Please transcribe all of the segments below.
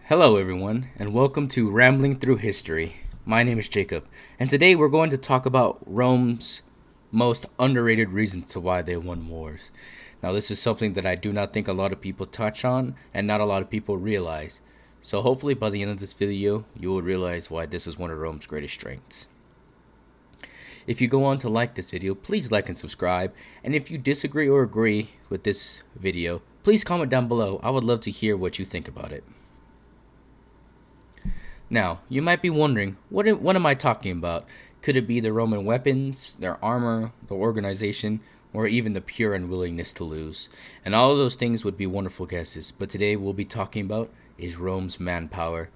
Hello, everyone, and welcome to Rambling Through History. My name is Jacob, and today we're going to talk about Rome's most underrated reasons to why they won wars. Now, this is something that I do not think a lot of people touch on, and not a lot of people realize. So hopefully by the end of this video, you will realize why this is one of Rome's greatest strengths. If you go on to like this video, please like and subscribe, and if you disagree or agree with this video, please comment down below. I would love to hear what you think about it. Now, you might be wondering, what am I talking about? Could it be the Roman weapons, their armor, their organization, or even the pure unwillingness to lose? And all of those things would be wonderful guesses, but today we'll be talking about Is Rome's manpower.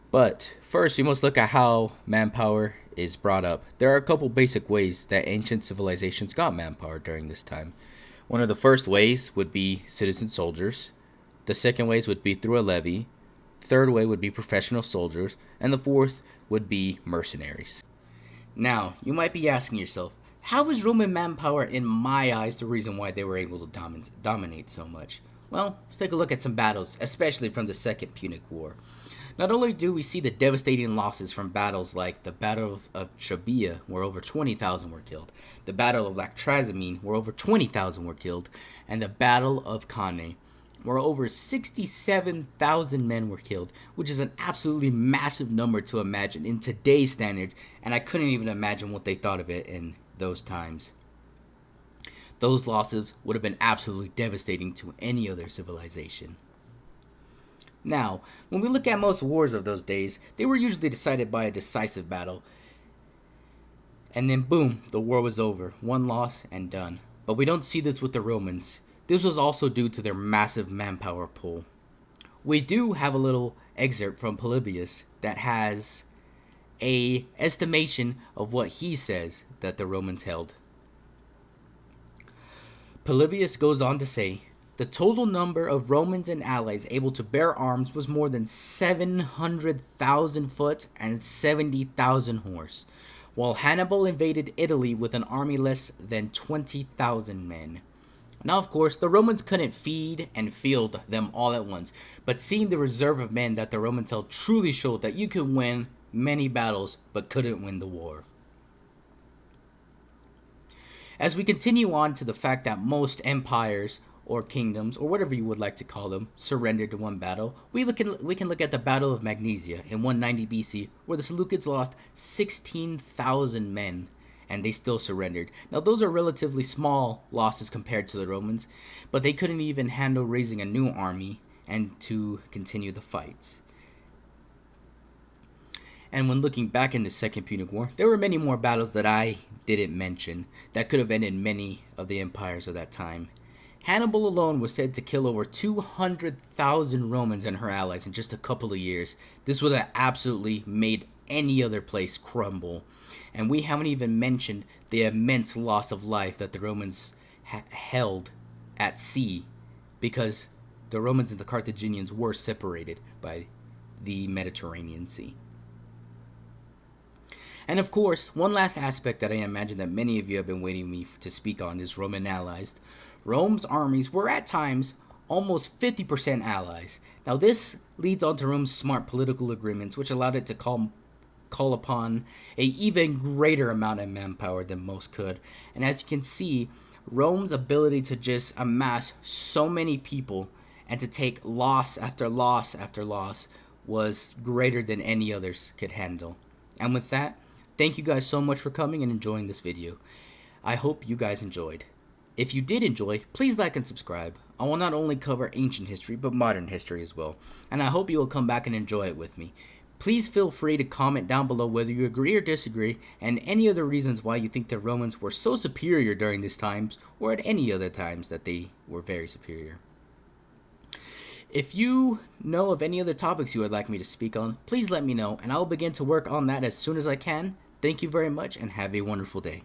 But first, we must look at how manpower is brought up. There are a couple basic ways that ancient civilizations got manpower during this time. One of the first ways would be citizen soldiers. The second ways would be through a levy. Third way would be professional soldiers, and the fourth would be mercenaries. Now, you might be asking yourself, how is Roman manpower in my eyes the reason why they were able to dominate so much? Well, let's take a look at some battles, especially from the Second Punic War. Not only do we see the devastating losses from battles like the Battle of Trebia, where over 20,000 were killed, the Battle of Trasimene, where over 20,000 were killed, and the Battle of Cannae, where over 67,000 men were killed, which is an absolutely massive number to imagine in today's standards, and I couldn't even imagine what they thought of it in those times. Those losses would have been absolutely devastating to any other civilization. Now, when we look at most wars of those days, they were usually decided by a decisive battle, and then boom, the war was over. One loss and done. But we don't see this with the Romans. This was also due to their massive manpower pool. We do have a little excerpt from Polybius that has a estimation of what he says that the Romans held. Polybius goes on to say, the total number of Romans and allies able to bear arms was more than 700,000 foot and 70,000 horse, while Hannibal invaded Italy with an army less than 20,000 men. Now, of course, the Romans couldn't feed and field them all at once, but seeing the reserve of men that the Romans held truly showed that you could win many battles, but couldn't win the war. As we continue on to the fact that most empires or kingdoms, or whatever you would like to call them, surrendered to one battle, we can look at the Battle of Magnesia in 190 BC, where the Seleucids lost 16,000 men, and they still surrendered. Now, those are relatively small losses compared to the Romans, but they couldn't even handle raising a new army and to continue the fights. And when looking back in the Second Punic War, there were many more battles that I didn't mention that could have ended many of the empires of that time. Hannibal alone was said to kill over 200,000 Romans and her allies in just a couple of years. This would have absolutely made any other place crumble. And we haven't even mentioned the immense loss of life that the Romans held at sea, because the Romans and the Carthaginians were separated by the Mediterranean Sea. And of course, one last aspect that I imagine that many of you have been waiting me to speak on is Roman allies. Rome's armies were at times almost 50% allies. Now, this leads on to Rome's smart political agreements, which allowed it to call upon a even greater amount of manpower than most could. And as you can see, Rome's ability to just amass so many people and to take loss after loss after loss was greater than any others could handle. And with that, thank you guys so much for coming and enjoying this video. I hope you guys enjoyed. If you did enjoy, please like and subscribe. I will not only cover ancient history, but modern history as well. And I hope you will come back and enjoy it with me. Please feel free to comment down below whether you agree or disagree, and any other reasons why you think the Romans were so superior during these times, or at any other times that they were very superior. If you know of any other topics you would like me to speak on, please let me know, and I will begin to work on that as soon as I can. Thank you very much, and have a wonderful day.